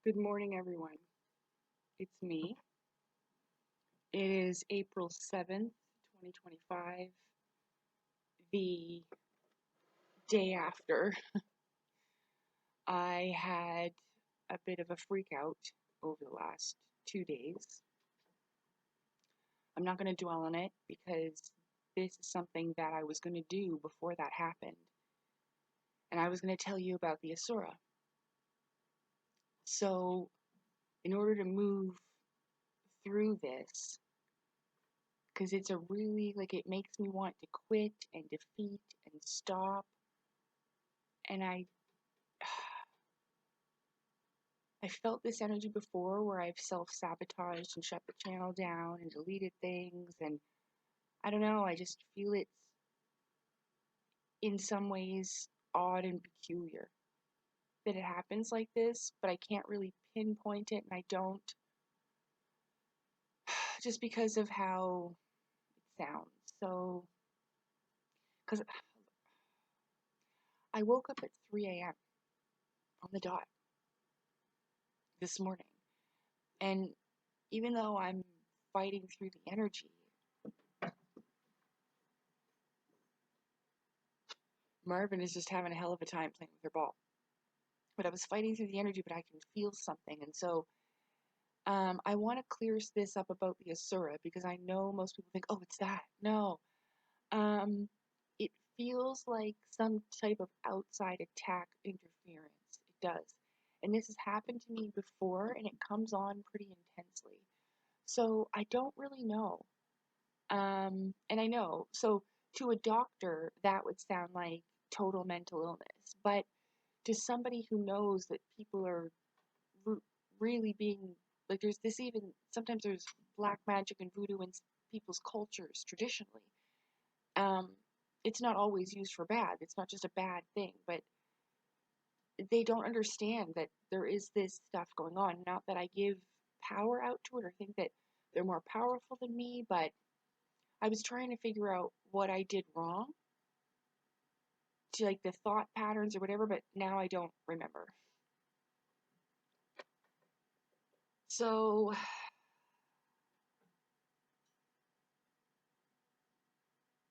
Good morning, everyone. It's me. It is April 7th, 2025, the day after I had a bit of a freak out over the last 2 days. I'm not going to dwell on it because this is something that I was going to do before that happened. And I was going to tell you about the Asura. So, in order to move through this, because it's a really, it makes me want to quit and defeat and stop. And I felt this energy before where I've self-sabotaged and shut the channel down and deleted things, and I don't know, I just feel it's in some ways odd and peculiar that it happens like this, but I can't really pinpoint it, and I don't, just because of how it sounds. So, because I woke up at 3 a.m. on the dot this morning, and even though I'm fighting through the energy, Marvin is just having a hell of a time playing with her ball. But I was fighting through the energy, but I can feel something. And so I want to clear this up about the Asura because I know most people think, oh, it's that. No. It feels like some type of outside attack interference. It does. And this has happened to me before, and it comes on pretty intensely. So I don't really know. And I know. So to a doctor, that would sound like total mental illness. But to somebody who knows that people are really being, like, there's this, even sometimes there's black magic and voodoo in people's cultures traditionally. It's not always used for bad. It's not just a bad thing, but they don't understand that there is this stuff going on. Not that I give power out to it or think that they're more powerful than me, but I was trying to figure out what I did wrong to, like, the thought patterns or whatever, but now I don't remember. So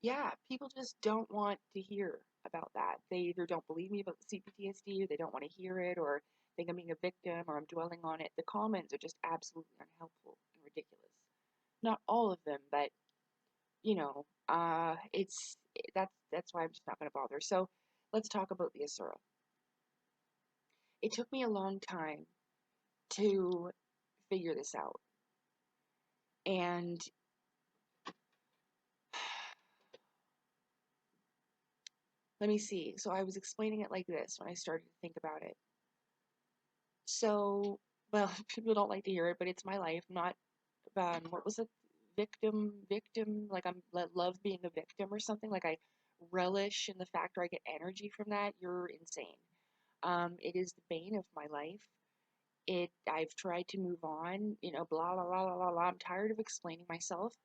yeah, people just don't want to hear about that. They either don't believe me about the CPTSD, or they don't want to hear it, or think I'm being a victim, or I'm dwelling on it. The comments are just absolutely unhelpful and ridiculous. Not all of them, but you know, that's why I'm just not going to bother. So let's talk about the Asura. It took me a long time to figure this out, and let me see. So I was explaining it like this when I started to think about it. So, well, people don't like to hear it, but it's my life. I'm not, what was it? Victim, like love being a victim or something. Like I relish in the fact, or I get energy from that. You're insane. It is the bane of my life. I've tried to move on, blah, blah, blah, blah, blah, blah. I'm tired of explaining myself.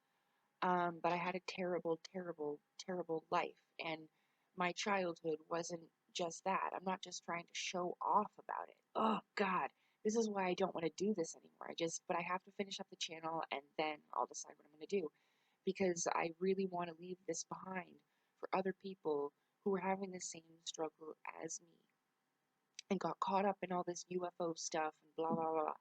But I had a terrible, terrible, terrible life. And my childhood wasn't just that. I'm not just trying to show off about it. Oh, God. This is why I don't want to do this anymore. But I have to finish up the channel and then I'll decide what I'm going to do. Because I really want to leave this behind for other people who are having the same struggle as me and got caught up in all this UFO stuff and blah, blah, blah.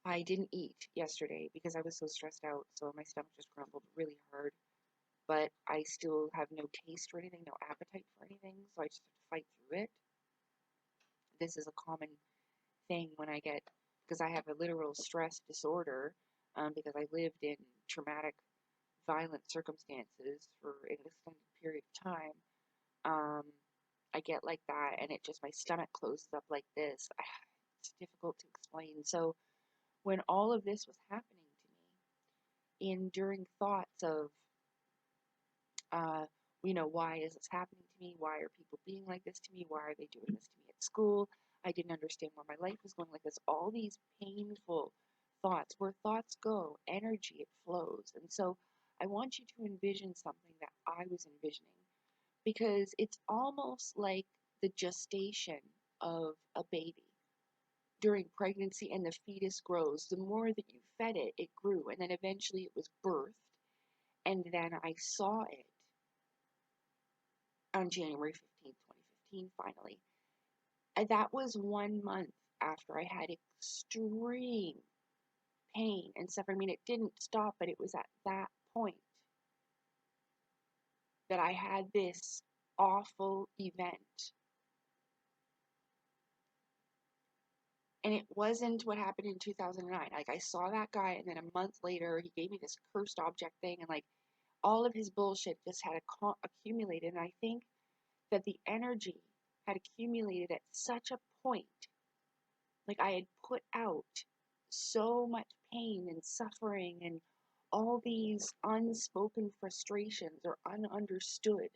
I didn't eat yesterday because I was so stressed out, so my stomach just grumbled really hard. But I still have no taste for anything, no appetite for anything, so I just have to fight through it. This is a common thing when I get, because I have a literal stress disorder, because I lived in traumatic, violent circumstances for an extended period of time. I get like that, and it just, my stomach closes up like this. It's difficult to explain. So when all of this was happening to me, during thoughts of, why is this happening to me? Why are people being like this to me? Why are they doing this to me at school? I didn't understand where my life was going like this. All these painful thoughts, where thoughts go, energy, it flows. And so I want you to envision something that I was envisioning, because it's almost like the gestation of a baby during pregnancy, and the fetus grows. The more that you fed it, it grew, and then eventually it was birthed, and then I saw it on January 15th, 2015, finally. And that was 1 month after I had extreme pain and suffering. I mean, it didn't stop, but it was at that point that I had this awful event. And it wasn't what happened in 2009. Like, I saw that guy, and then a month later, he gave me this cursed object thing, and like all of his bullshit just had accumulated. And I think that the energy had accumulated at such a point. Like, I had put out so much pain and suffering and all these unspoken frustrations or ununderstood.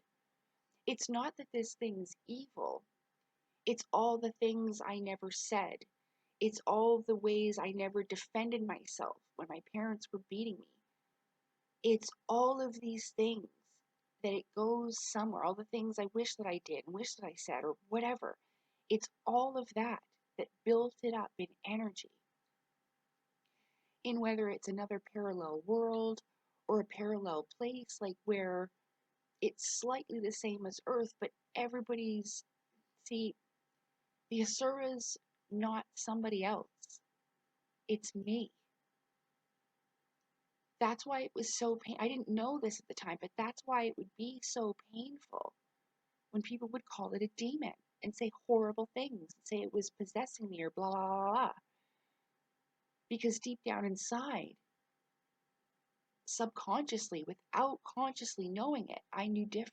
It's not that this thing's evil. It's all the things I never said. It's all the ways I never defended myself when my parents were beating me. It's all of these things that it goes somewhere, all the things I wish that I did and wish that I said or whatever. It's all of that that built it up in energy. In whether it's another parallel world or a parallel place, like where it's slightly the same as Earth, but everybody's, see, the Asuras, not somebody else. It's me. That's why it was so painful. I didn't know this at the time, but that's why it would be so painful when people would call it a demon and say horrible things and say it was possessing me or blah, blah, blah, blah. Because deep down inside, subconsciously, without consciously knowing it, I knew different.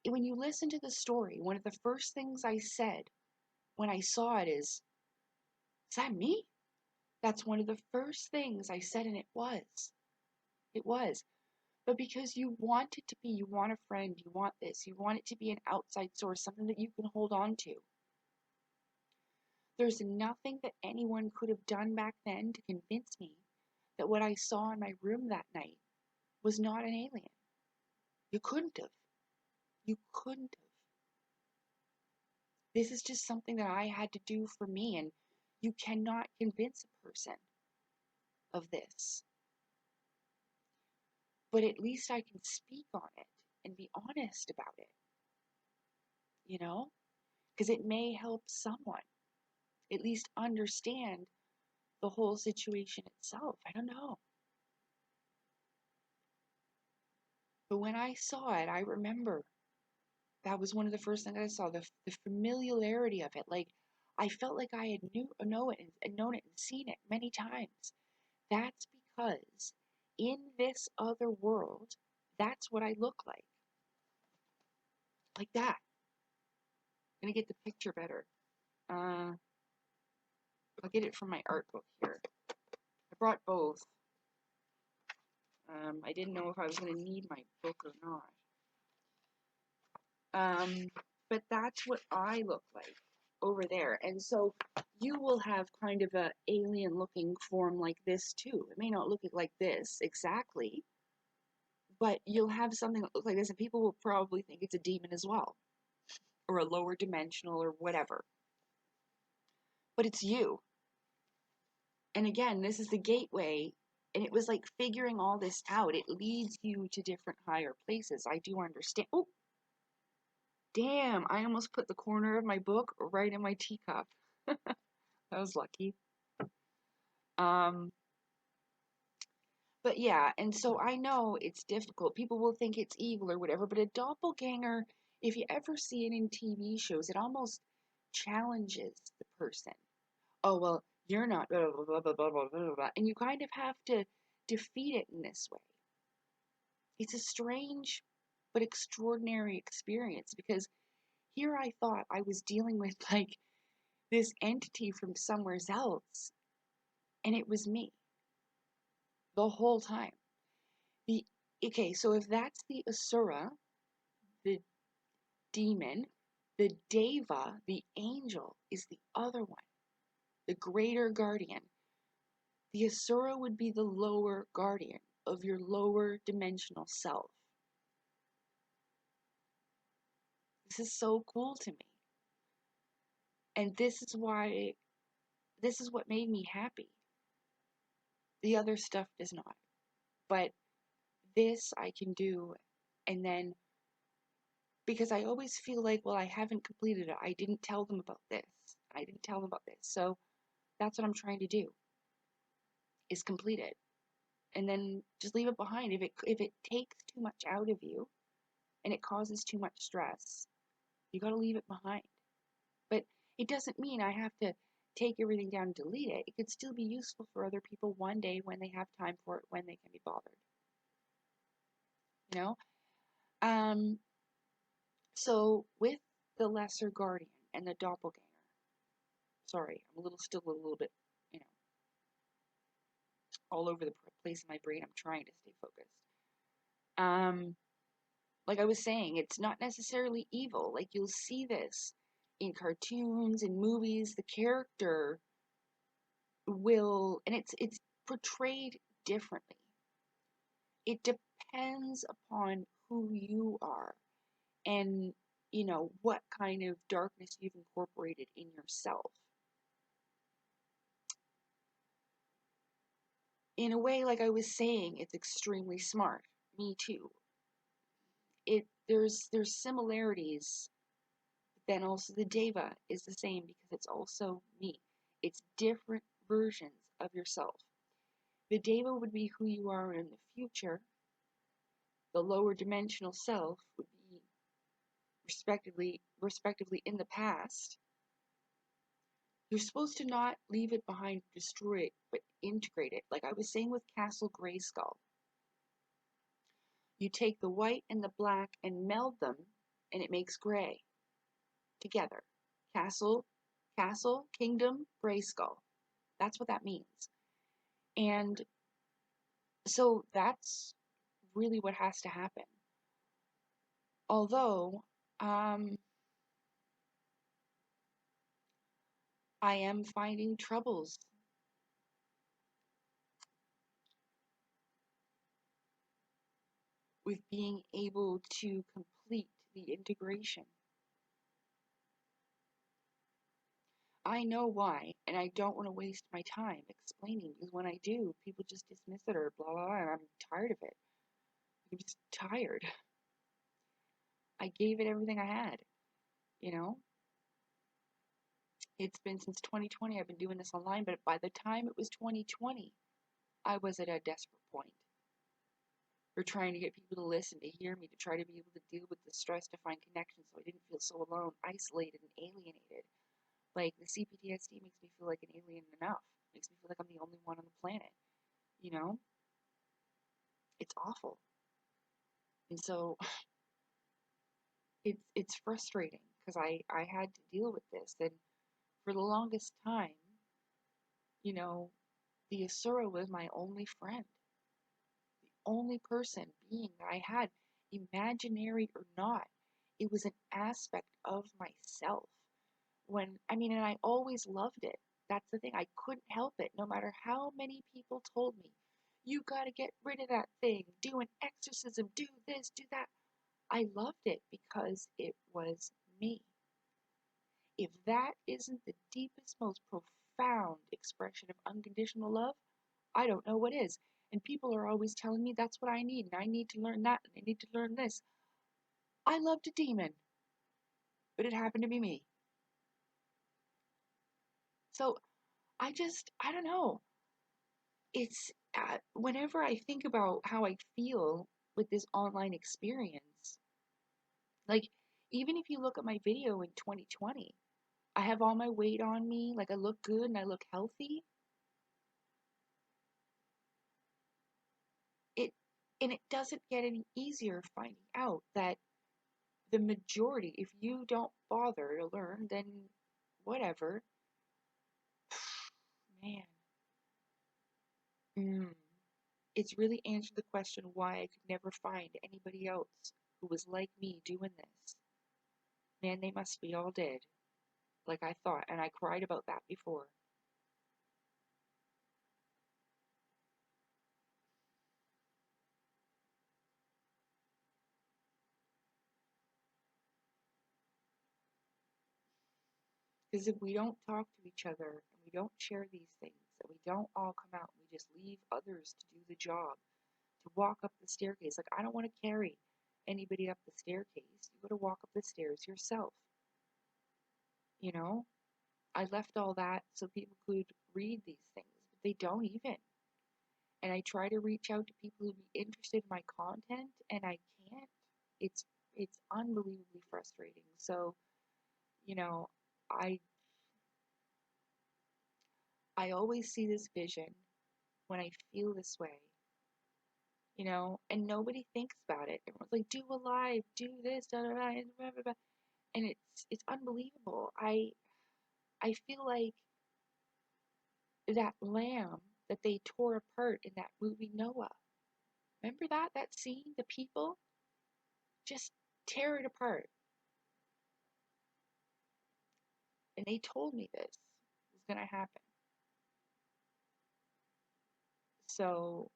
And when you listen to the story, one of the first things I said when I saw it is that me? That's one of the first things I said, and it was. It was. But because you want it to be, you want a friend, you want this, you want it to be an outside source, something that you can hold on to. There's nothing that anyone could have done back then to convince me that what I saw in my room that night was not an alien. You couldn't have. You couldn't have. This is just something that I had to do for me, and you cannot convince a person of this. But at least I can speak on it and be honest about it. You know? Because it may help someone at least understand the whole situation itself. I don't know. But when I saw it, I remember that was one of the first things I saw, the familiarity of it. Like, I felt like I had known it and seen it many times. That's because in this other world, that's what I look like. Like that. I'm going to get the picture better. I'll get it from my art book here. I brought both. I didn't know if I was going to need my book or not. But that's what I look like over there. And so you will have kind of a alien looking form like this too. It may not look like this exactly, but you'll have something that looks like this, and people will probably think it's a demon as well, or a lower dimensional or whatever. But it's you. And again, this is the gateway, and it was like figuring all this out. It leads you to different higher places. I do understand. Oh, damn, I almost put the corner of my book right in my teacup. That was lucky. But yeah, and so I know it's difficult. People will think it's evil or whatever, but a doppelganger, if you ever see it in TV shows, it almost challenges the person. Oh, well, you're not, blah, blah, blah, blah, blah, blah, blah, blah. And you kind of have to defeat it in this way. It's a strange but extraordinary experience, because here I thought I was dealing with like this entity from somewhere else, and it was me the whole time. Okay, so if that's the Asura, the demon, the Deva, the angel, is the other one, the greater guardian. The Asura would be the lower guardian of your lower dimensional self. This is so cool to me. And this is what made me happy. The other stuff does not. But this I can do. And then, because I always feel like, well, I haven't completed it. I didn't tell them about this. I didn't tell them about this. So that's what I'm trying to do, is complete it. And then just leave it behind. If it takes too much out of you and it causes too much stress, you got to leave it behind. But it doesn't mean I have to take everything down and delete it. It could still be useful for other people one day when they have time for it, when they can be bothered. You know? So with the lesser guardian and the doppelganger, sorry, I'm still a little bit, you know, all over the place in my brain. I'm trying to stay focused. Like I was saying, it's not necessarily evil. Like you'll see this in cartoons and movies. The character will, and it's portrayed differently. It depends upon who you are and, you know, what kind of darkness you've incorporated in yourself. In a way, like I was saying, it's extremely smart. Me too. There's similarities. Then also the Deva is the same because it's also me. It's different versions of yourself. The Deva would be who you are in the future. The lower dimensional self would be respectively in the past. You're supposed to not leave it behind, destroy it, but integrate it. Like I was saying with Castle Grayskull. You take the white and the black and meld them, and it makes gray together. Castle, kingdom, Grayskull. That's what that means. And so that's really what has to happen. Although, I am finding troubles with being able to complete the integration. I know why, and I don't want to waste my time explaining, because when I do, people just dismiss it or blah blah blah, and I'm tired of it. I'm just tired. I gave it everything I had, you know? It's been since 2020 I've been doing this online, but by the time it was 2020, I was at a desperate point for trying to get people to listen, to hear me, to try to be able to deal with the stress, to find connections so I didn't feel so alone, isolated, and alienated. Like, the CPTSD makes me feel like an alien enough. Makes me feel like I'm the only one on the planet. You know? It's awful. And so, it's frustrating, because I had to deal with this. And for the longest time, you know, the Asura was my only friend. The only person, being that I had, imaginary or not. It was an aspect of myself. And I always loved it. That's the thing. I couldn't help it, no matter how many people told me, you gotta get rid of that thing, do an exorcism, do this, do that. I loved it because it was me. If that isn't the deepest, most profound expression of unconditional love, I don't know what is. And people are always telling me that's what I need, and I need to learn that, and I need to learn this. I loved a demon, but it happened to be me. So I don't know. It's whenever I think about how I feel with this online experience, like, even if you look at my video in 2020, I have all my weight on me, like I look good and I look healthy. It and it doesn't get any easier finding out that the majority, if you don't bother to learn, then whatever. Man. It's really answered the question why I could never find anybody else who was like me doing this. Man, they must be all dead, like I thought, and I cried about that before. Because if we don't talk to each other and we don't share these things and we don't all come out and we just leave others to do the job, to walk up the staircase, like I don't want to carry anybody up the staircase. You got to walk up the stairs yourself. You know, I left all that so people could read these things, but they don't even. And I try to reach out to people who'd be interested in my content, and I can't. It's it's unbelievably frustrating. So, you know, I I always see this vision when I feel this way, and nobody thinks about it. Everyone's like, do a live, do this, da da da, and blah, blah, blah. And it's unbelievable. I feel like that lamb that they tore apart in that movie Noah. Remember that scene? The people just tear it apart. And they told me this was gonna happen. So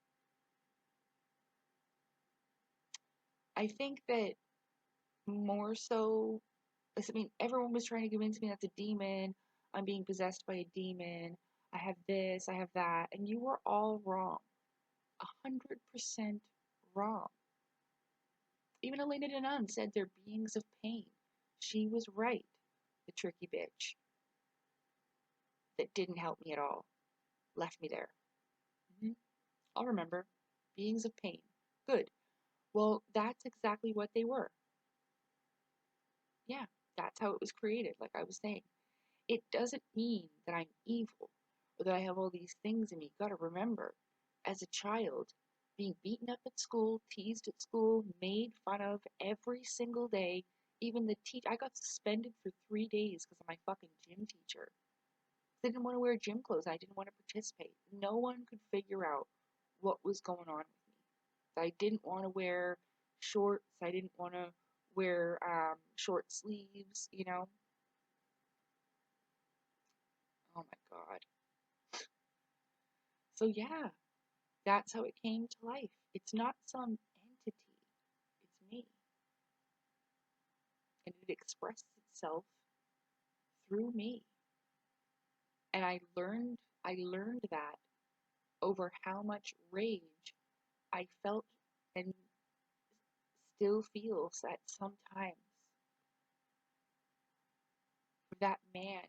I think that more so, I mean, everyone was trying to convince me that's a demon. I'm being possessed by a demon. I have this, I have that. And you were all wrong. 100% wrong. Even Elena Denon said they're beings of pain. She was right, the tricky bitch that didn't help me at all. Left me there. I'll remember. Beings of pain. Good. Well, that's exactly what they were. Yeah, that's how it was created, like I was saying. It doesn't mean that I'm evil or that I have all these things in me. You gotta remember, as a child, being beaten up at school, teased at school, made fun of every single day. Even the teacher, I got suspended for 3 days because of my fucking gym teacher. I didn't want to wear gym clothes. I didn't want to participate. No one could figure out what was going on with me. I didn't want to wear shorts. I didn't want to wear short sleeves. Oh my God. So yeah, that's how it came to life. It's not some entity. It's me. And it expresses itself through me. And I learned that over how much rage I felt and still feels at sometimes for that man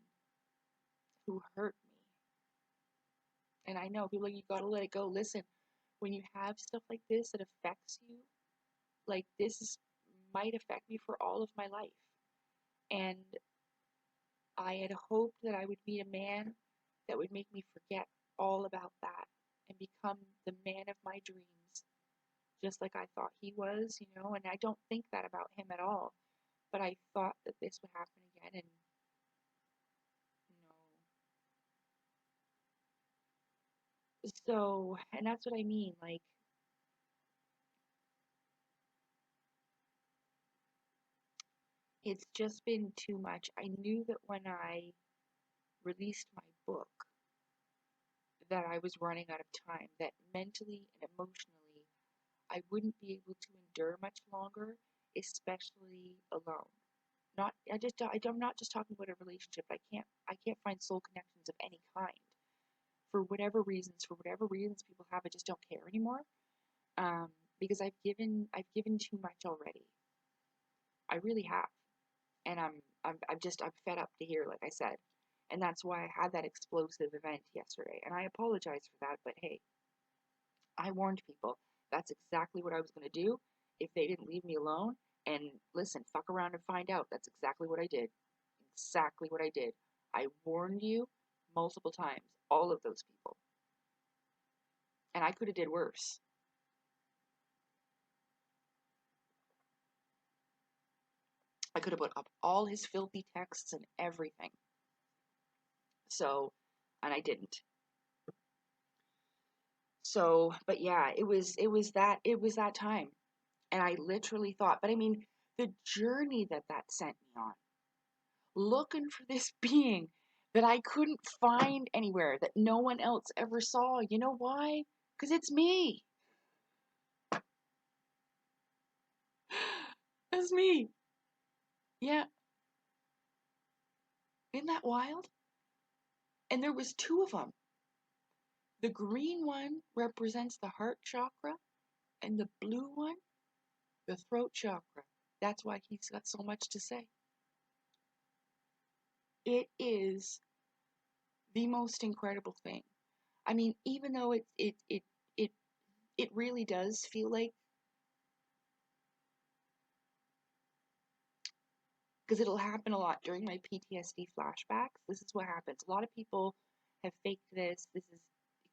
who hurt me. And I know people are like, you gotta let it go. Listen, when you have stuff like this that affects you, like might affect me for all of my life. And I had hoped that I would meet a man that would make me forget all about that and become the man of my dreams, just like I thought he was. And I don't think that about him at all. But I thought that this would happen again, and no. So, and that's what I mean. Like, it's just been too much. I knew that when I released my book, that I was running out of time, that mentally and emotionally, I wouldn't be able to endure much longer, especially alone. I'm not just talking about a relationship. I can't find soul connections of any kind. For whatever reasons people have, I just don't care anymore. Um, because I've given too much already. I really have. And I'm fed up to hear, like I said. And that's why I had that explosive event yesterday. And I apologize for that, but hey, I warned people. That's exactly what I was going to do if they didn't leave me alone. And listen, fuck around and find out. That's exactly what I did. Exactly what I did. I warned you multiple times, all of those people. And I could have did worse. I could have put up all his filthy texts and everything. So, and I didn't. So, but yeah, it was that time. And I literally thought, but I mean, the journey that sent me on, looking for this being that I couldn't find anywhere, that no one else ever saw. You know why? Because it's me. It's me. Yeah. Isn't that wild? And there was two of them. The green one represents the heart chakra, and the blue one, the throat chakra. That's why he's got so much to say. It is the most incredible thing. I mean, even though it really does feel like, because it'll happen a lot during my PTSD flashbacks. This is what happens. A lot of people have faked this. This is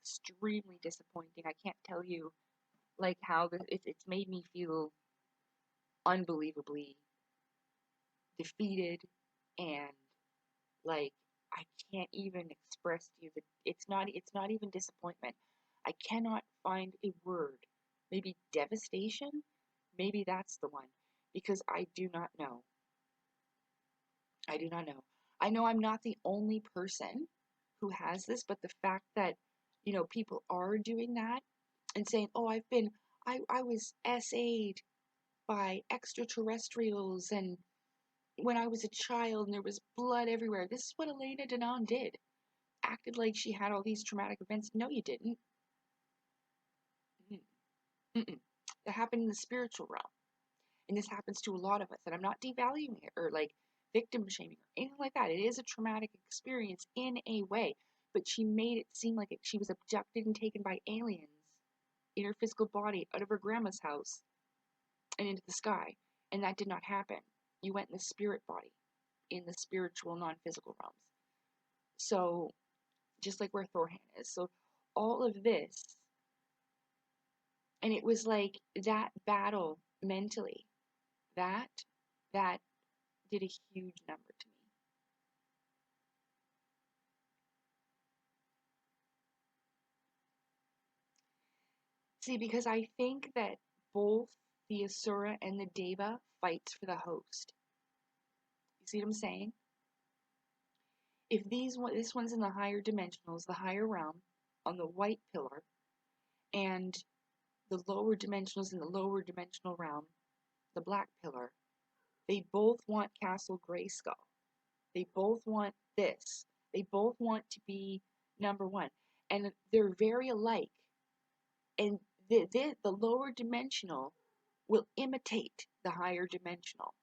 extremely disappointing. I can't tell you like how it's made me feel unbelievably defeated, and like I can't even express to you that it's not even disappointment. I cannot find a word. Maybe devastation? Maybe that's the one. Because I do not know. I do not know. I know I'm not the only person who has this, but the fact that, people are doing that and saying, oh, I was SA'd by extraterrestrials, and when I was a child and there was blood everywhere. This is what Elena Denon did. Acted like she had all these traumatic events. No, you didn't. Mm-mm. That happened in the spiritual realm. And this happens to a lot of us. And I'm not devaluing it or like victim shaming or anything like that. It is a traumatic experience in a way. But she made it seem like she was abducted and taken by aliens in her physical body out of her grandma's house and into the sky. And that did not happen. You went in the spirit body, in the spiritual, non-physical realms. So, just like where Thorhan is. So, all of this, and it was like that battle mentally, that did a huge number to me. See, because I think that both the Asura and the Deva fights for the host. You see what I'm saying? If this one's in the higher dimensionals, the higher realm, on the white pillar, and the lower dimensionals in the lower dimensional realm, the black pillar, they both want Castle Grayskull. They both want this. They both want to be number one. And they're very alike. And the lower dimensional will imitate the higher dimensional.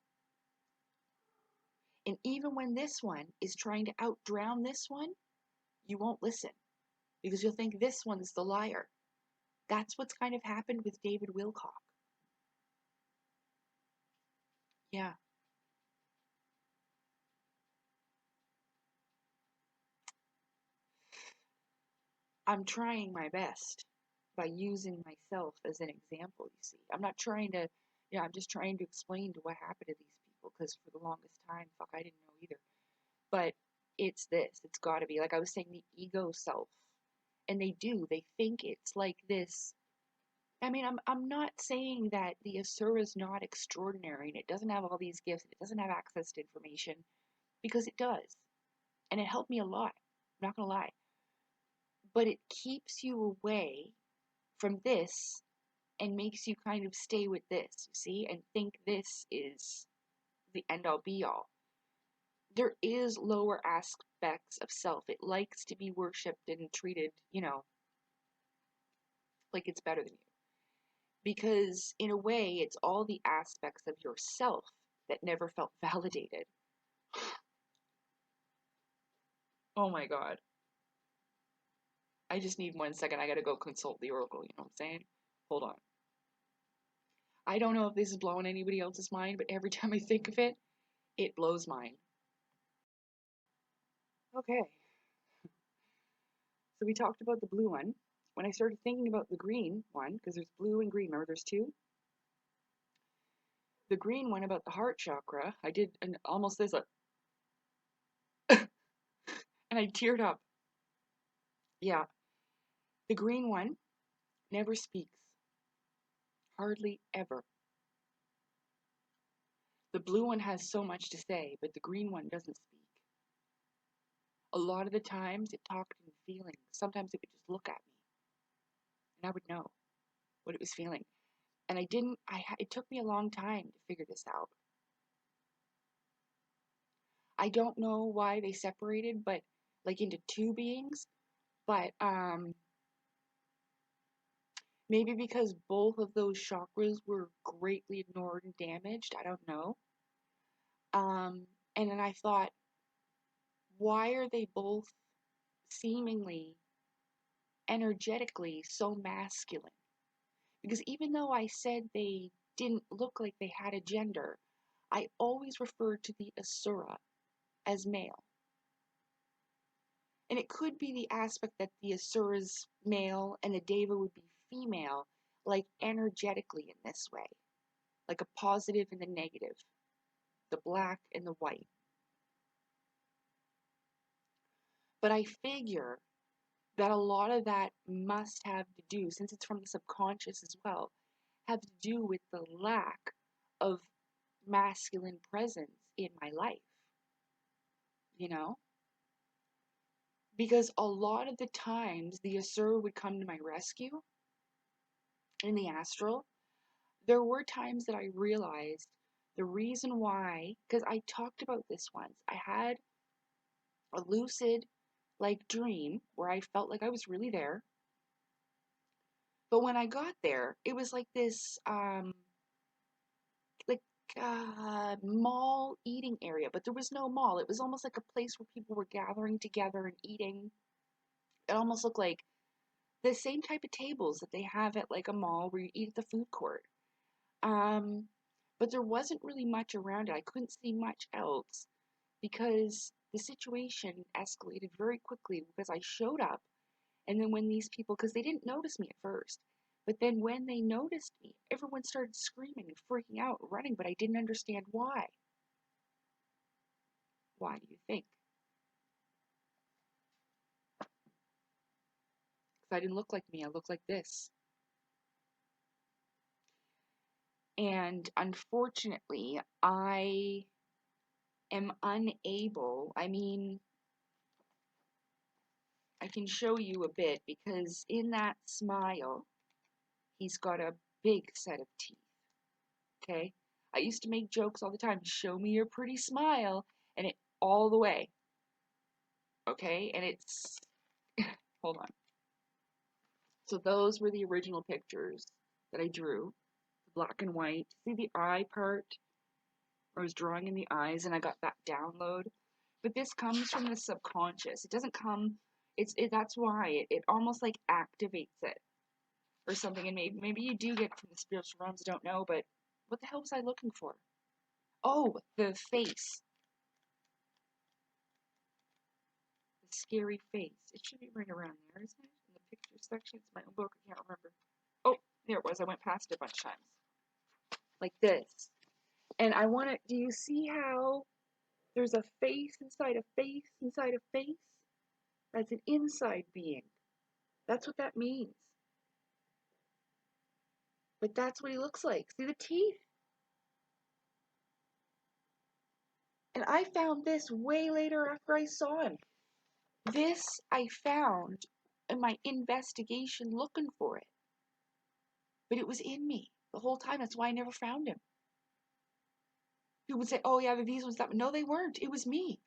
And even when this one is trying to outdrown this one, you won't listen because you'll think this one's the liar. That's what's kind of happened with David Wilcock. Yeah. I'm trying my best by using myself as an example, you see. I'm not trying to, I'm just trying to explain to what happened to these people because for the longest time, fuck, I didn't know either. But it's this. It's got to be, like I was saying, the ego self. And they think it's like this. I mean, I'm not saying that the Asura is not extraordinary and it doesn't have all these gifts, it doesn't have access to information, because it does. And it helped me a lot. I'm not going to lie. But it keeps you away from this and makes you kind of stay with this, you see, and think this is the end all be all. There is lower aspects of self. It likes to be worshipped and treated, like it's better than you. Because in a way, it's all the aspects of yourself that never felt validated. Oh my god. I just need 1 second. I gotta go consult the oracle, you know what I'm saying? Hold on. I don't know if this is blowing anybody else's mind, but every time I think of it, it blows mine. Okay. So we talked about the blue one. When I started thinking about the green one, because there's blue and green, remember there's two? The green one about the heart chakra, I did almost this, and I teared up. Yeah. The green one never speaks. Hardly ever. The blue one has so much to say, but the green one doesn't speak. A lot of the times it talked in feelings. Sometimes it would just look at me, and I would know what it was feeling. And it took me a long time to figure this out. I don't know why they separated, but like into two beings, but maybe because both of those chakras were greatly ignored and damaged. I don't know. Um, and then I thought, why are they both seemingly energetically so masculine? Because even though I said they didn't look like they had a gender, I always referred to the Asura as male. And it could be the aspect that the Asura's male and the Deva would be female, like energetically in this way, like a positive and the negative, the black and the white. But I figure that a lot of that must have to do, since it's from the subconscious as well, have to do with the lack of masculine presence in my life, you know? Because a lot of the times the Asura would come to my rescue in the astral. There were times that I realized the reason why, because I talked about this once. I had a lucid like dream where I felt like I was really there. But when I got there, it was like this like mall eating area, but there was no mall. It was almost like a place where people were gathering together and eating. It almost looked like the same type of tables that they have at like a mall where you eat at the food court. Um, but there wasn't really much around it. I couldn't see much else because the situation escalated very quickly because I showed up, and then when these people, because they didn't notice me at first, but then when they noticed me, everyone started screaming and freaking out, running, but I didn't understand why. Why do you think? Because I didn't look like me, I looked like this. And unfortunately, I am unable, I can show you a bit because in that smile, he's got a big set of teeth. Okay? I used to make jokes all the time, show me your pretty smile, and it all the way. Okay? And it's, hold on. So those were the original pictures that I drew, black and white. See the eye part? I was drawing in the eyes and I got that download. But this comes from the subconscious. It doesn't come, that's why it almost like activates it or something. And maybe you do get it from the spiritual realms, I don't know, but what the hell was I looking for? Oh, the face. The scary face. It should be right around there, isn't it? In the picture section. It's my own book, I can't remember. Oh, there it was. I went past it a bunch of times. Like this. And I want to, do you see how there's a face inside a face inside a face? That's an inside being. That's what that means. But that's what he looks like. See the teeth? And I found this way later after I saw him. This I found in my investigation looking for it. But it was in me the whole time. That's why I never found him. People would say, oh yeah, but these ones, that. No, they weren't. It was me.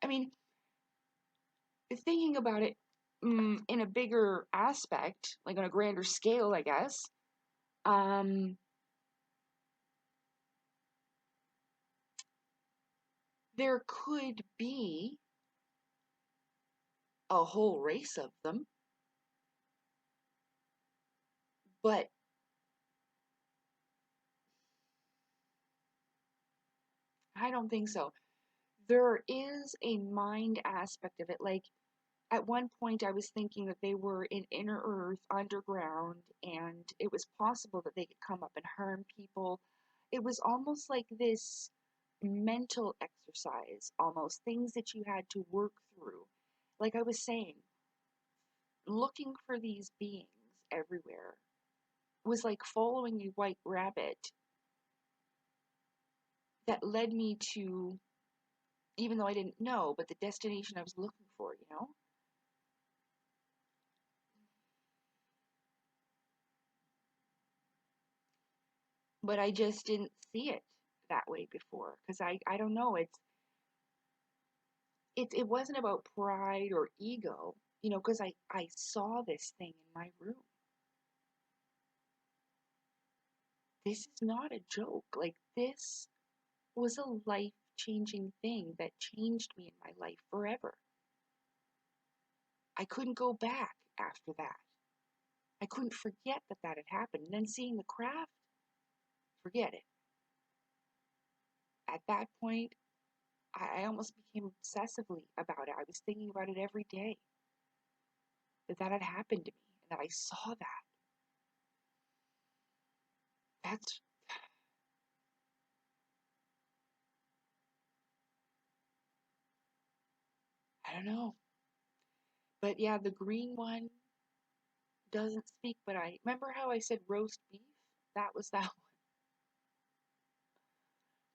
I mean, thinking about it in a bigger aspect, like on a grander scale, I guess, there could be a whole race of them, but I don't think so. There is a mind aspect of it. Like, at one point, I was thinking that they were in inner earth, underground, and it was possible that they could come up and harm people. It was almost like this mental exercise, almost things that you had to work through. Like I was saying, looking for these beings everywhere was like following a white rabbit that led me to, even though I didn't know, but the destination I was looking for, you know? But I just didn't see it that way before, because I don't know, it wasn't about pride or ego, because I saw this thing in my room. This is not a joke. Like, this was a life-changing thing that changed me in my life forever. I couldn't go back after that. I couldn't forget that that had happened. And then seeing the craft, forget it. At that point, I almost became obsessively about it. I was thinking about it every day, that that had happened to me, and that I saw that. That's, I don't know. But yeah, the green one doesn't speak, but I remember how I said roast beef? That was that one.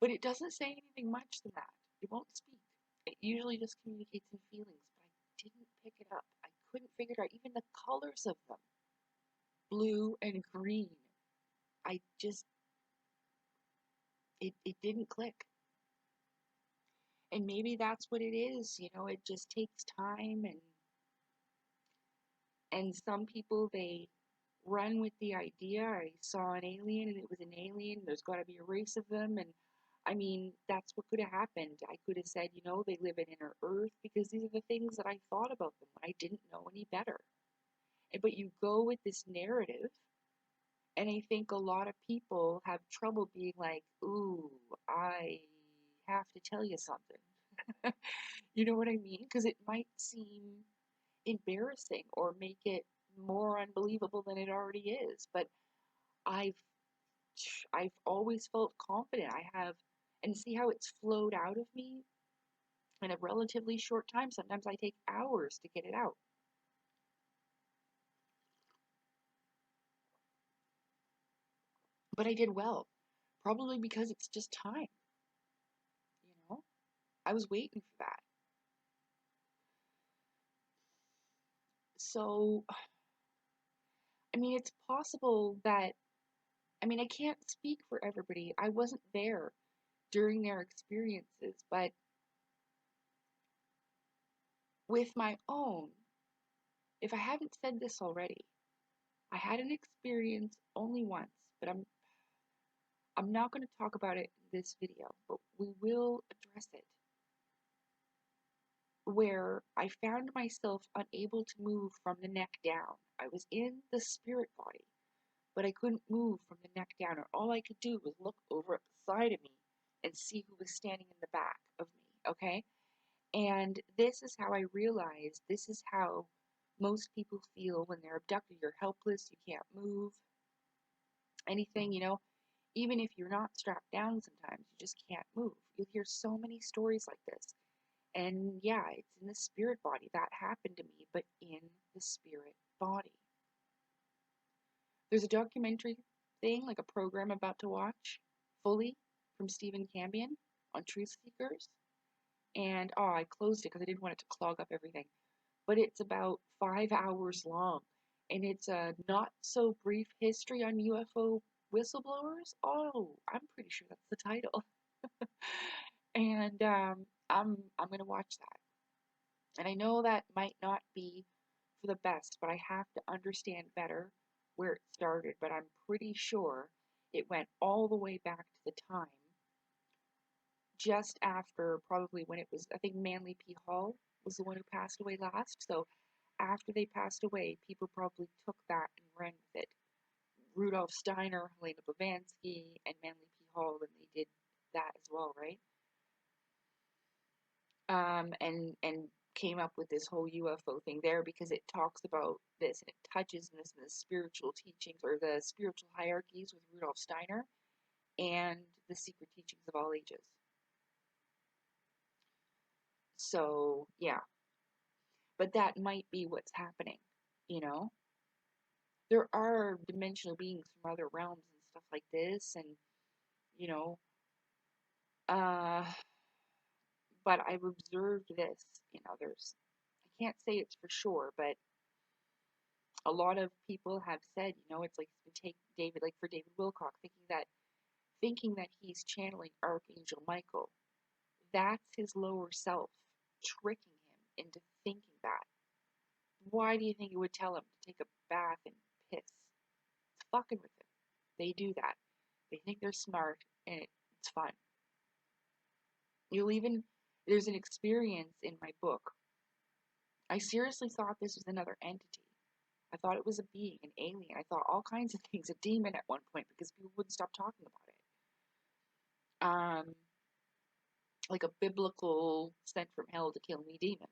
But it doesn't say anything much than that. It won't speak. It usually just communicates in feelings, but I didn't pick it up. I couldn't figure it out. Even the colors of them, blue and green, I just, it didn't click. And maybe that's what it is, it just takes time, and some people, they run with the idea. I saw an alien and it was an alien. There's got to be a race of them. And I mean, that's what could have happened. I could have said, they live in inner Earth, because these are the things that I thought about them when I didn't know any better. But you go with this narrative, and I think a lot of people have trouble being like, ooh, I have to tell you something. You know what I mean? Because it might seem embarrassing or make it more unbelievable than it already is. But I've I've always felt confident. I have, and see how it's flowed out of me in a relatively short time. Sometimes I take hours to get it out. But I did well. Probably because it's just time, you know? I was waiting for that. So, I mean, it's possible that, I mean, I can't speak for everybody. I wasn't there during their experiences, but with my own, if I haven't said this already, I had an experience only once, but I'm not going to talk about it in this video, but we will address it, where I found myself unable to move from the neck down. I was in the spirit body, but I couldn't move from the neck down, and all I could do was look over at the side of me and see who was standing in the back of me, okay? And this is how I realized this is how most people feel when they're abducted. You're helpless, you can't move, anything, even if you're not strapped down sometimes, you just can't move. You'll hear so many stories like this. And yeah, it's in the spirit body. That happened to me, but in the spirit body. There's a documentary thing, like a program about to watch, fully, from Stephen Cambion on Truth Seekers. And I closed it because I didn't want it to clog up everything. But it's about 5 hours long. And it's a not so brief history on UFO whistleblowers. Oh, I'm pretty sure that's the title. And I'm gonna watch that. And I know that might not be for the best, but I have to understand better where it started. But I'm pretty sure it went all the way back to the time just after, probably when it was, I think Manly P. Hall was the one who passed away last. So after they passed away, people probably took that and ran with it. Rudolf Steiner, Helena Blavatsky, and Manly P. Hall, and they did that as well, right? And came up with this whole UFO thing there, because it talks about this and it touches this in the spiritual teachings, or the spiritual hierarchies with Rudolf Steiner, and the secret teachings of all ages. So yeah, but that might be what's happening, you know? There are dimensional beings from other realms and stuff like this, and you know, uh, but I've observed this in others. I can't say it's for sure, but a lot of people have said, it's like it's been take David, like for David Wilcock, thinking that thinking that he's channeling Archangel Michael. That's his lower self tricking him into thinking that. Why do you think it would tell him to take a bath and piss? It's fucking with him. They do that. They think they're smart and it's fun. There's an experience in my book. I seriously thought this was another entity. I thought it was a being, an alien. I thought all kinds of things, a demon at one point, because people wouldn't stop talking about it. Like a biblical sent from hell to kill me demon.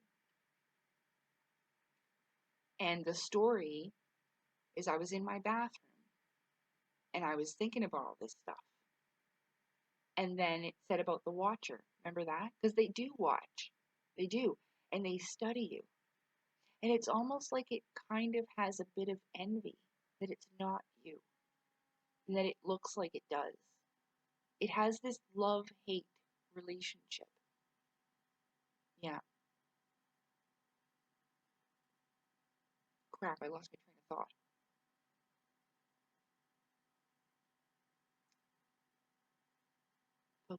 And the story is I was in my bathroom and I was thinking about all this stuff. And then it said about the watcher. Remember that? Because they do watch. They do. And they study you. And it's almost like it kind of has a bit of envy that it's not you. And that it looks like it does. It has this love-hate relationship. Yeah. Crap, I lost my train of thought.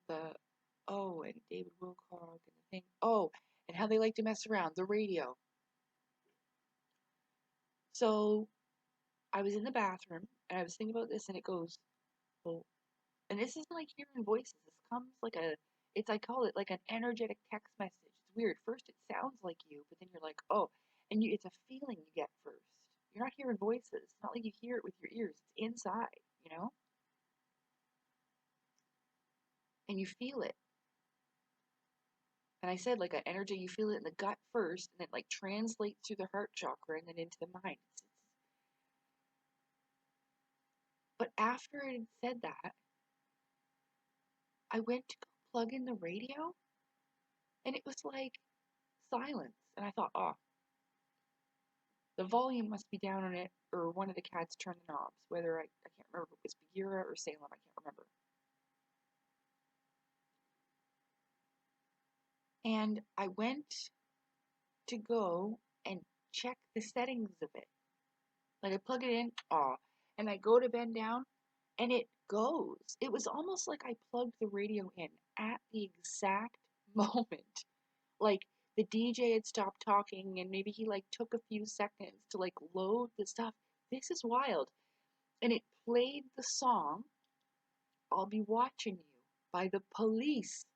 But and David Wilcock and the thing. Oh, and how they like to mess around, the radio. So I was in the bathroom and I was thinking about this and it goes, oh, and this isn't like hearing voices. This comes like I call it like an energetic text message. It's weird. First it sounds like you, but then you're like, oh, and it's a feeling you get first. You're not hearing voices. It's not like you hear it with your ears. It's inside, and you feel it. And I said like an energy, you feel it in the gut first, and it like translates through the heart chakra and then into the mind. But after it had said that, I went to go plug in the radio, and it was like silence. And I thought, oh, the volume must be down on it, or one of the cats turned the knobs. Whether I can't remember if it was Bagheera or Salem, I can't remember. And I went to go and check the settings of it. Like I plug it in, and I go to bend down, and it goes. It was almost like I plugged the radio in at the exact moment. Like the DJ had stopped talking and maybe he like took a few seconds to like load the stuff. This is wild. And it played the song I'll Be Watching You by the Police.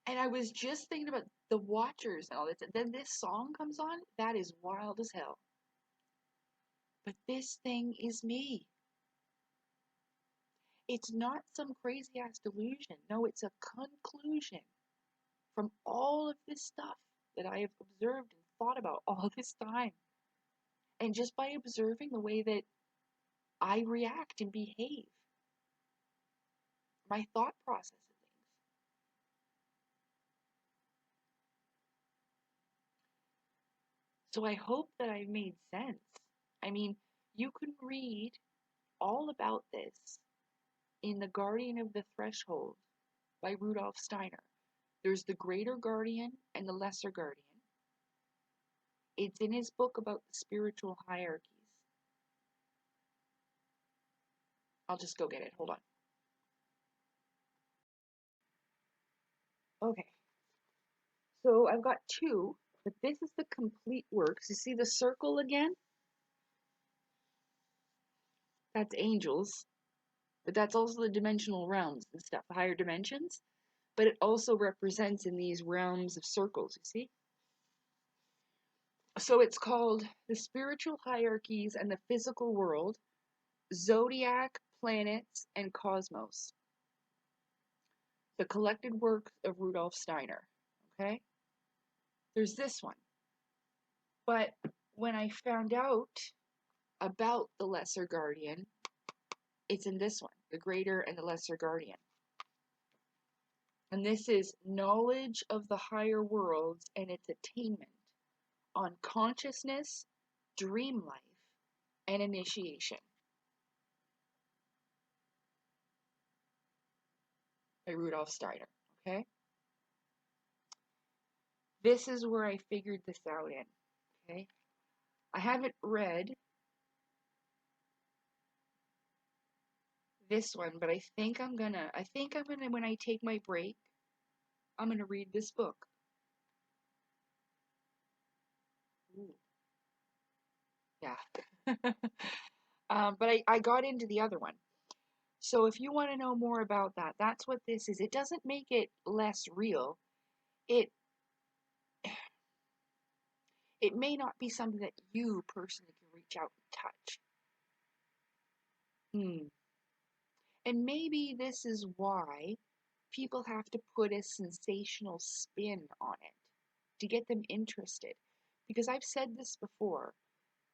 And I was just thinking about the Watchers and all this. And then this song comes on. That is wild as hell. But this thing is me. It's not some crazy ass delusion. No, it's a conclusion from all of this stuff that I have observed and thought about all this time. And just by observing the way that I react and behave, my thought process of things. So I hope that I've made sense. I mean, you can read all about this in The Guardian of the Threshold by Rudolf Steiner. There's the greater guardian and the lesser guardian. It's in his book about the spiritual hierarchies. I'll just go get it. Hold on. Okay. So I've got two, but this is the complete works. You see the circle again? That's angels. But that's also the dimensional realms and stuff, the higher dimensions. But it also represents in these realms of circles, you see? So it's called The Spiritual Hierarchies and the Physical World, Zodiac, Planets, and Cosmos. The collected works of Rudolf Steiner. Okay? There's this one. But when I found out about the Lesser Guardian, it's in this one, the Greater and the Lesser Guardian. And this is knowledge of the higher worlds and its attainment on consciousness, dream life, and initiation. By Rudolf Steiner, okay? This is where I figured this out in, okay? I haven't read this one, but when I take my break, I'm gonna read this book. Ooh, yeah. But I got into the other one. So if you want to know more about that, that's what this is. It doesn't make it less real. It it may not be something that you personally can reach out and touch. And maybe this is why people have to put a sensational spin on it to get them interested. Because I've said this before,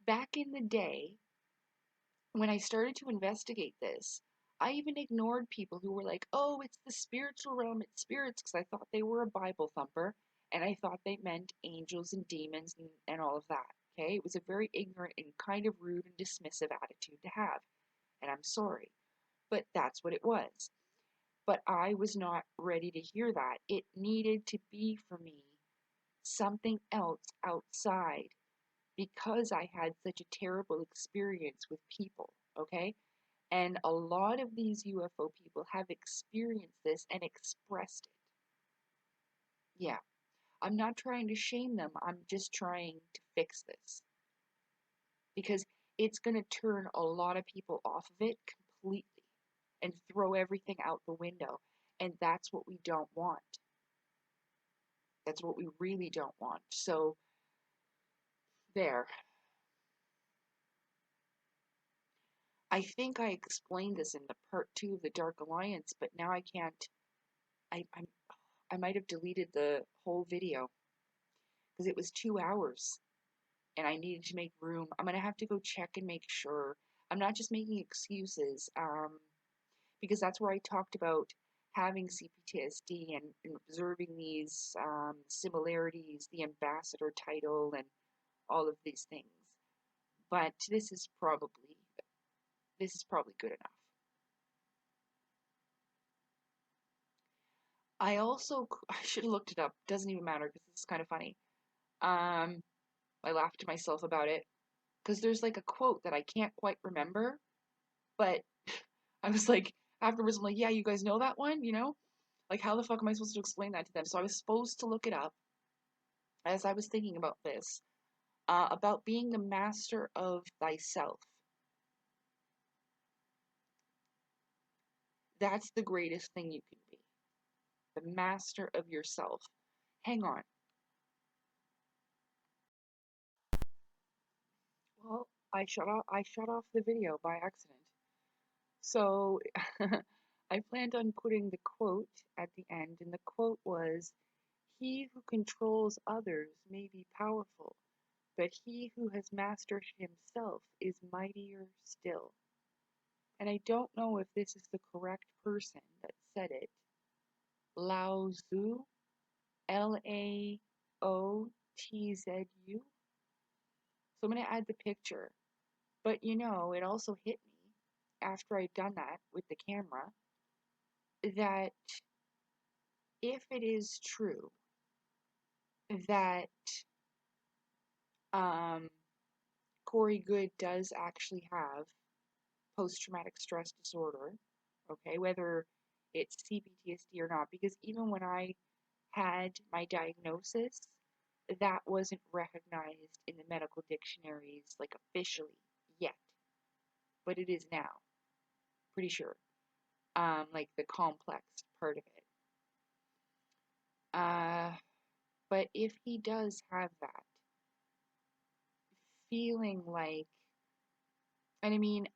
back in the day, when I started to investigate this, I even ignored people who were like, oh, it's the spiritual realm, it's spirits, because I thought they were a Bible thumper, and I thought they meant angels and demons and all of that. Okay? It was a very ignorant and kind of rude and dismissive attitude to have. And I'm sorry. But that's what it was. But I was not ready to hear that. It needed to be for me something else outside because I had such a terrible experience with people, okay? And a lot of these UFO people have experienced this and expressed it. Yeah, I'm not trying to shame them, I'm just trying to fix this. Because it's going to turn a lot of people off of it completely and throw everything out the window. And that's what we don't want. That's what we really don't want. So, there. I think I explained this in the part 2 of the Dark Alliance, but now I can't. I might have deleted the whole video because it was 2 hours and I needed to make room. I'm gonna have to go check and make sure. I'm not just making excuses, because that's where I talked about having CPTSD and observing these similarities, the ambassador title, and all of these things. But this is probably good enough. I also I should have looked it up. Doesn't even matter because it's kind of funny. Um, I laughed to myself about it because there's like a quote that I can't quite remember, but I was like afterwards I'm like, yeah, you guys know that one, you know? Like how the fuck am I supposed to explain that to them? So I was supposed to look it up as I was thinking about this, about being the master of thyself. That's the greatest thing you can be. The master of yourself. Hang on. Well, I shut off the video by accident. So I planned on putting the quote at the end, and the quote was, he who controls others may be powerful, but he who has mastered himself is mightier still. And I don't know if this is the correct person that said it. Lao Tzu, Laotzu. So I'm going to add the picture. But you know, it also hit me after I'd done that with the camera that if it is true that um, Corey Good does actually have post-traumatic stress disorder, okay, whether it's CPTSD or not, because even when I had my diagnosis, that wasn't recognized in the medical dictionaries, like officially yet, but it is now, pretty sure, like the complex part of it. But if he does have that, feeling like, and I mean,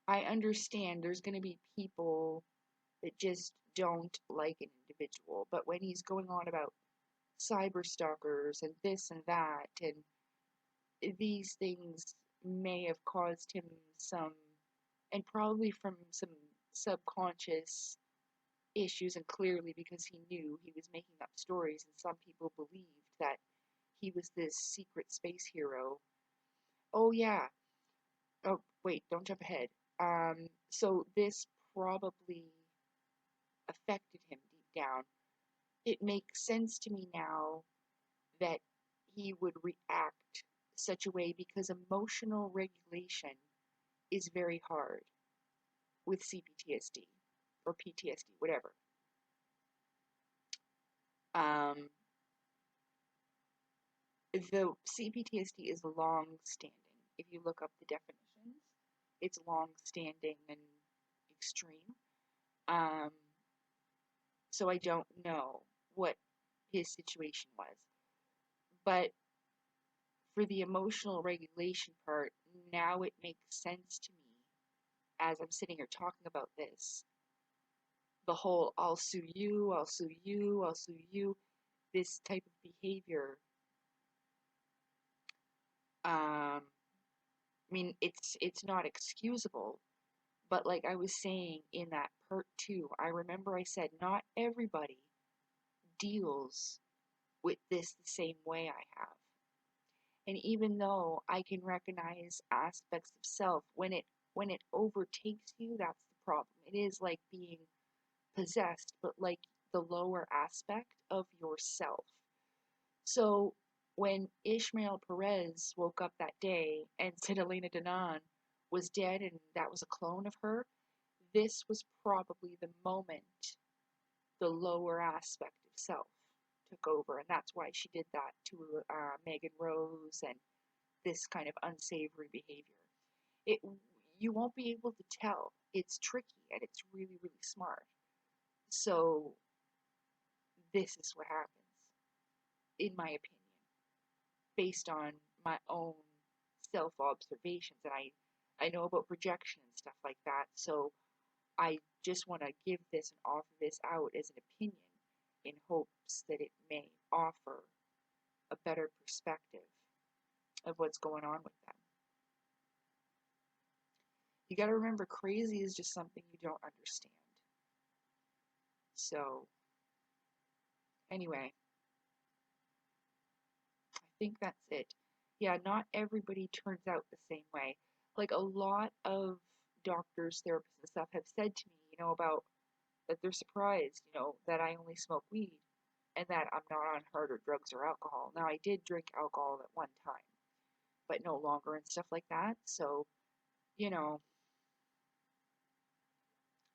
I understand there's going to be people that just don't like an individual, but when he's going on about cyber stalkers and this and that, and these things may have caused him some, and probably from some subconscious issues, and clearly because he knew he was making up stories, and some people believed that he was this secret space hero. Oh, yeah. Oh, wait, don't jump ahead. So this probably affected him deep down. It makes sense to me now that he would react such a way, because emotional regulation is very hard with CPTSD or PTSD, whatever. Um, the CPTSD is long standing. If you look up the definitions, it's long standing and extreme. Um, so I don't know what his situation was. But for the emotional regulation part, now it makes sense to me as I'm sitting here talking about this. The whole I'll sue you, I'll sue you, I'll sue you, this type of behavior. I mean, it's not excusable, but like I was saying in that part 2, I remember I said not everybody deals with this the same way I have. And even though I can recognize aspects of self, when it overtakes you, that's the problem. It is like being possessed, but like the lower aspect of yourself. So when Ishmael Perez woke up that day and said Elena Danaan was dead and that was a clone of her, this was probably the moment the lower aspect of self took over, and that's why she did that to Megan Rose and this kind of unsavory behavior. It You won't be able to tell. It's tricky and it's really, really smart. So this is what happens, in my opinion, based on my own self-observations. And I know about projection and stuff like that, so I just want to give this and offer this out as an opinion in hopes that it may offer a better perspective of what's going on with them. You got to remember, crazy is just something you don't understand. So, anyway, I think that's it. Yeah, not everybody turns out the same way. Like, a lot of doctors, therapists, and stuff have said to me, about that they're surprised, that I only smoke weed and that I'm not on harder drugs or alcohol. Now, I did drink alcohol at one time, but no longer and stuff like that. So, you know,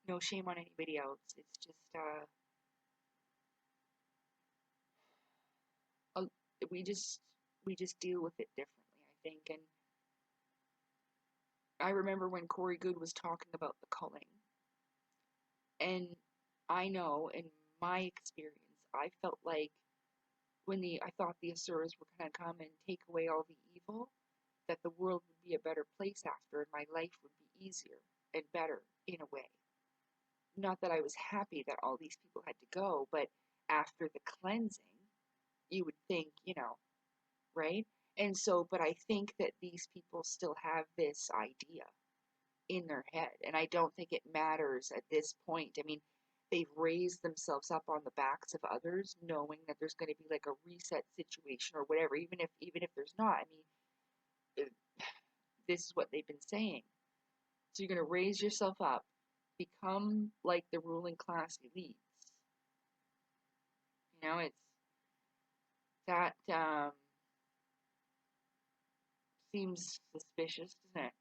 no shame on anybody else. It's just, uh, we just we just deal with it differently, I think. And I remember when Corey Good was talking about the culling, and I know in my experience, I felt like I thought the Asuras were gonna come and take away all the evil, that the world would be a better place after, and my life would be easier and better in a way. Not that I was happy that all these people had to go, but after the cleansing, you would think, right? And so, but I think that these people still have this idea in their head, and I don't think it matters at this point. I mean, they've raised themselves up on the backs of others, knowing that there's going to be like a reset situation or whatever, even if there's not. I mean, this is what they've been saying. So you're going to raise yourself up, become like the ruling class elites. It's that seems suspicious, doesn't it?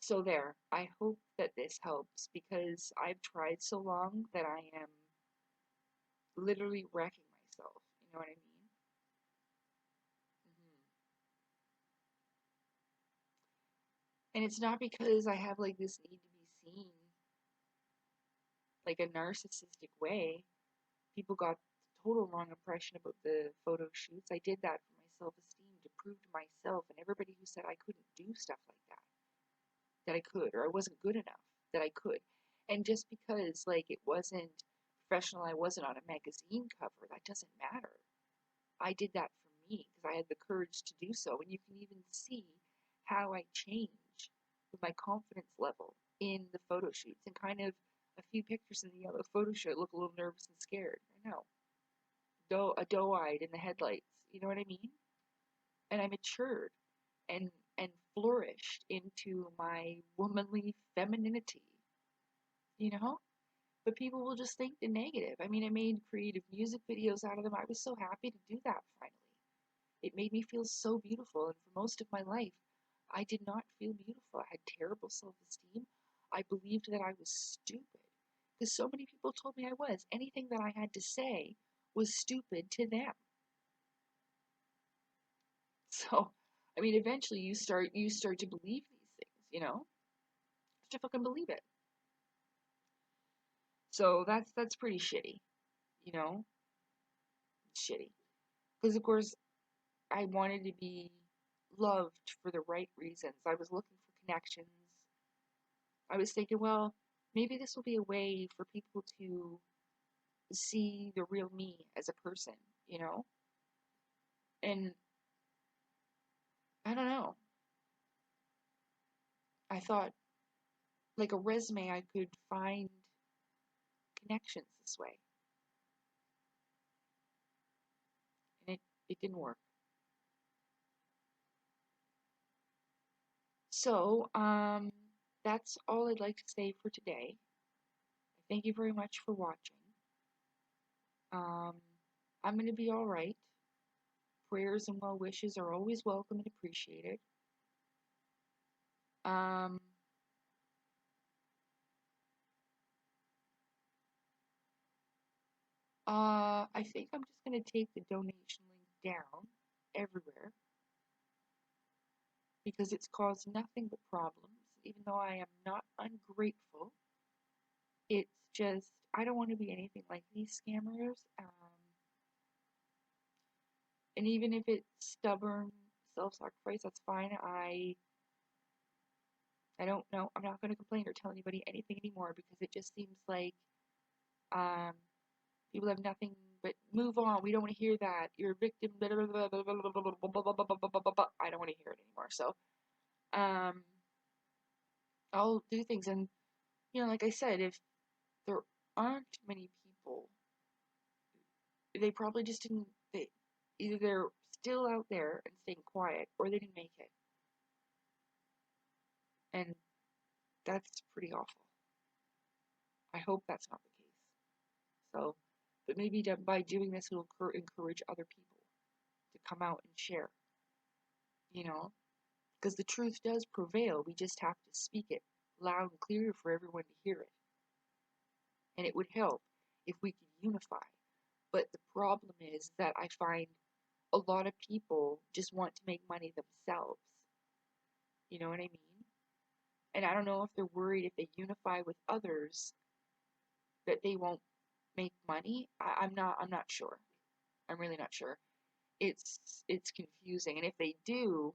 So there, I hope that this helps, because I've tried so long that I am literally wrecking myself. You know what I mean? hmm And it's not because I have like this need to be seen like a narcissistic way. People got the total wrong impression about the photo shoots. I did that for my self-esteem, to prove to myself and everybody who said I couldn't do stuff like that I could, or I wasn't good enough, that I could. And just because like it wasn't professional, I wasn't on a magazine cover, that doesn't matter. I did that for me because I had the courage to do so. And you can even see how I change with my confidence level in the photo shoots, and kind of a few pictures in the yellow photo shoot look a little nervous and scared. I know. Doe-eyed in the headlights. You know what I mean? And I matured and flourished into my womanly femininity. You know? But people will just think the negative. I mean, I made creative music videos out of them. I was so happy to do that finally. It made me feel so beautiful, and for most of my life, I did not feel beautiful. I had terrible self-esteem. I believed that I was stupid because so many people told me I was. Anything that I had to say was stupid to them. So, I mean, eventually you start to believe these things, you know? To fucking believe it. So that's pretty shitty, you know? It's shitty. Because of course I wanted to be loved for the right reasons. I was looking for connections. I was thinking, well, maybe this will be a way for people to see the real me as a person, you know? And I don't know. I thought, like a resume, I could find connections this way. And it didn't work. So, that's all I'd like to say for today. Thank you very much for watching. I'm going to be all right. Prayers and well wishes are always welcome and appreciated. Um, I think I'm just going to take the donation link down everywhere because it's caused nothing but problems. Even though I am not ungrateful, it's just I don't want to be anything like these scammers. And even if it's stubborn self-sacrifice, that's fine. I don't know. I'm not going to complain or tell anybody anything anymore because it just seems like um, people have nothing but move on. We don't want to hear that. You're a victim. Blah, blah, blah, blah, blah, blah, blah, blah, blah, blah, blah. I don't want to hear it anymore. So I'll do things. And, you know, like I said, if there aren't many people, they probably just didn't, either they're still out there and staying quiet or they didn't make it. And that's pretty awful. I hope that's not the case. So, but maybe by doing this, it'll encourage other people to come out and share, you know, because the truth does prevail. We just have to speak it loud and clear for everyone to hear it. And it would help if we could unify. But the problem is that I find a lot of people just want to make money themselves. You know what I mean? And I don't know if they're worried if they unify with others that they won't make money. I'm not sure. I'm really not sure. It's confusing. And if they do,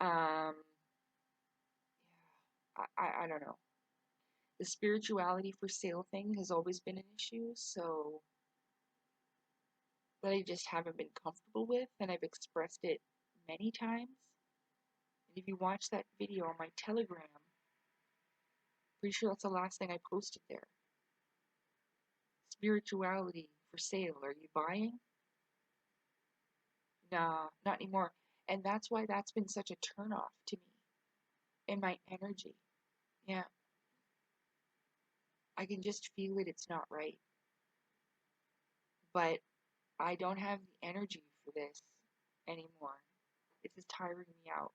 yeah, I don't know. The spirituality for sale thing has always been an issue, so that I just haven't been comfortable with, and I've expressed it many times. And if you watch that video on my Telegram, pretty sure that's the last thing I posted there. Spirituality for sale. Are you buying? Nah, not anymore. And that's why that's been such a turnoff to me in my energy. Yeah, I can just feel it. It's not right. But I don't have the energy for this anymore. This is tiring me out.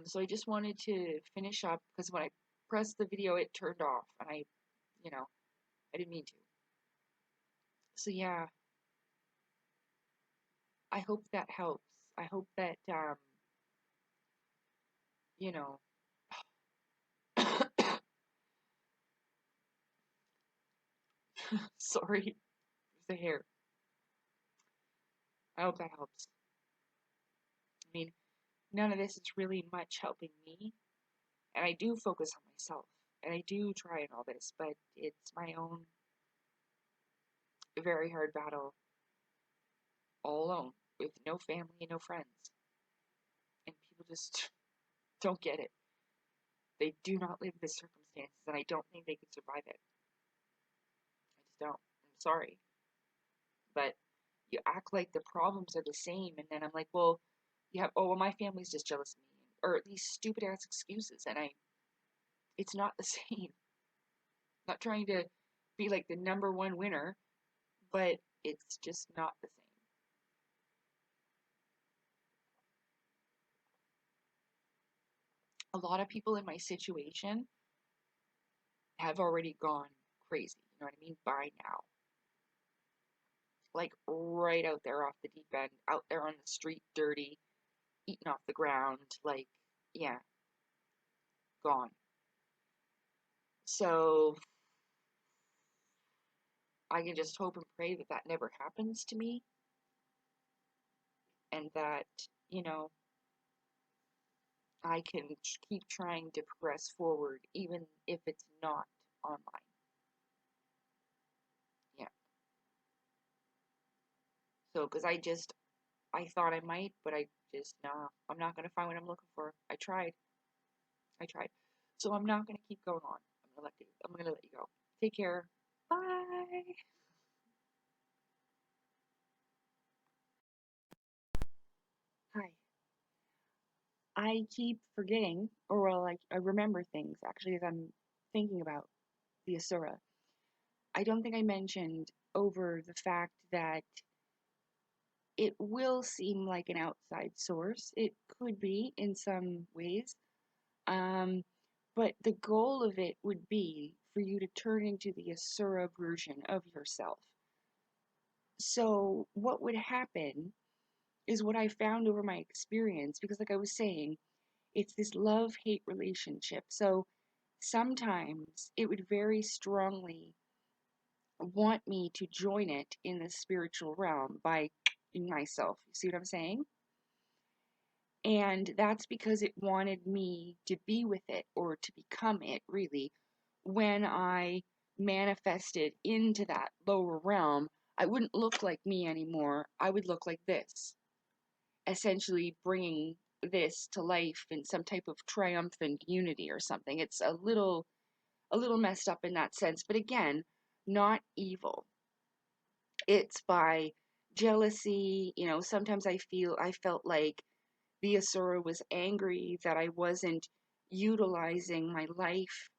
So I just wanted to finish up because when I pressed the video, it turned off, and I didn't mean to. So yeah, I hope that helps. I hope that you know, sorry, the hair. I hope that helps. I mean, none of this is really much helping me, and I do focus on myself, and I do try and all this, but it's my own very hard battle all alone with no family and no friends, and people just don't get it. They do not live the circumstances, and I don't think they could survive it. I just don't. I'm sorry. But you act like the problems are the same, and then I'm like, well, you have, oh, well, my family's just jealous of me, or these stupid ass excuses, and it's not the same. Not trying to be like the number one winner, but it's just not the same. A lot of people in my situation have already gone crazy. You know what I mean? By now. Like right out there off the deep end, out there on the street, dirty, eating off the ground. Like, yeah, gone. So I can just hope and pray that that never happens to me, and that, you know, I can keep trying to progress forward, even if it's not online. Yeah. So, because I thought I might, but I just, nah, I'm not going to find what I'm looking for. I tried. I tried. So I'm not going to keep going on. I'm going to let you go. Take care. Bye. Hi. I keep forgetting, or well, I remember things actually as I'm thinking about the Asura. I don't think I mentioned over the fact that it will seem like an outside source. It could be in some ways. Um, but the goal of it would be for you to turn into the Asura version of yourself. So, what would happen is what I found over my experience, because, like I was saying, it's this love hate relationship. So, sometimes it would very strongly want me to join it in the spiritual realm by myself. You see what I'm saying? And that's because it wanted me to be with it or to become it, really. When I manifested into that lower realm, I wouldn't look like me anymore. I would look like this, essentially bringing this to life in some type of triumphant unity or something. It's a little messed up in that sense, but again, not evil. It's by jealousy. You know, sometimes I felt like the Asura was angry that I wasn't utilizing my life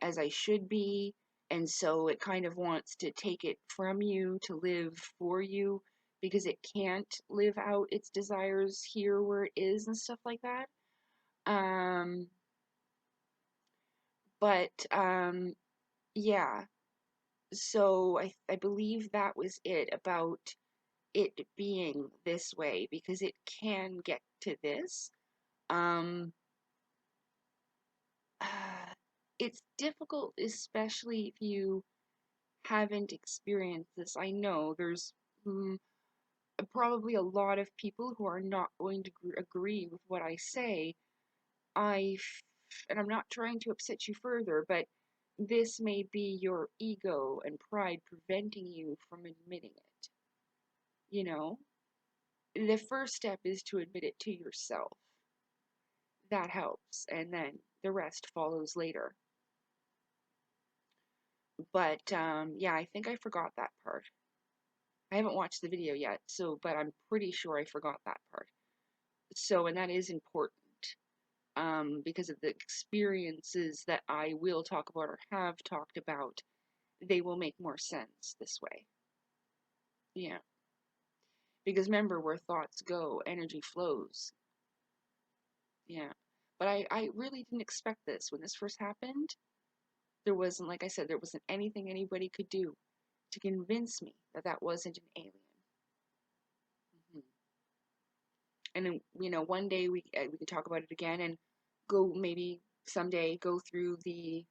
as I should be, and so it kind of wants to take it from you to live for you because it can't live out its desires here where it is and stuff like that. Um, but yeah, so I believe that was it about it being this way because it can get to this. Um, it's difficult, especially if you haven't experienced this. I know there's mm, probably a lot of people who are not going to agree with what I say. I, and I'm not trying to upset you further, but this may be your ego and pride preventing you from admitting it. You know, the first step is to admit it to yourself. That helps, and then the rest follows later. But yeah, I think I forgot that part. I haven't watched the video yet, so but I'm pretty sure I forgot that part. So, and that is important because of the experiences that I will talk about or have talked about. They will make more sense this way. Yeah, because remember, where thoughts go, energy flows. Yeah, but I really didn't expect this when this first happened. There wasn't, like I said, there wasn't anything anybody could do to convince me that that wasn't an alien. Hmm. And then, you know, one day we can talk about it again and go maybe someday go through the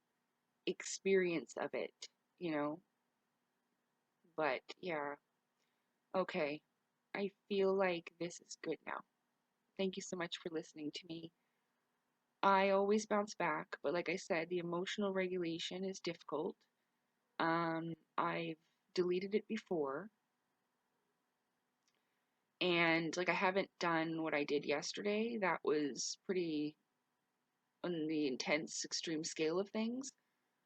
experience of it, you know. But yeah, okay. I feel like this is good now. Thank you so much for listening to me. I always bounce back, but like I said, the emotional regulation is difficult. I've deleted it before, and like I haven't done what I did yesterday. That was pretty on the intense, extreme scale of things.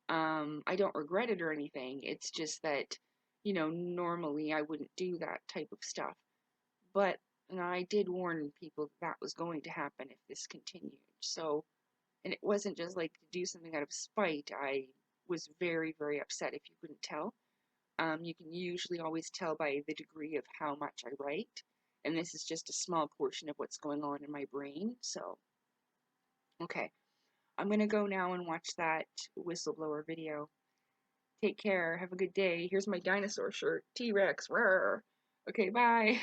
I don't regret it or anything. It's just that, you know, normally I wouldn't do that type of stuff. But you know, I did warn people that was going to happen if this continued. So, and it wasn't just like to do something out of spite. I was very, very upset if you couldn't tell. You can usually always tell by the degree of how much I write, and this is just a small portion of what's going on in my brain. So, okay, I'm gonna go now and watch that whistleblower video. Take care. Have a good day. Here's my dinosaur shirt. T-Rex. Roar. Okay, bye.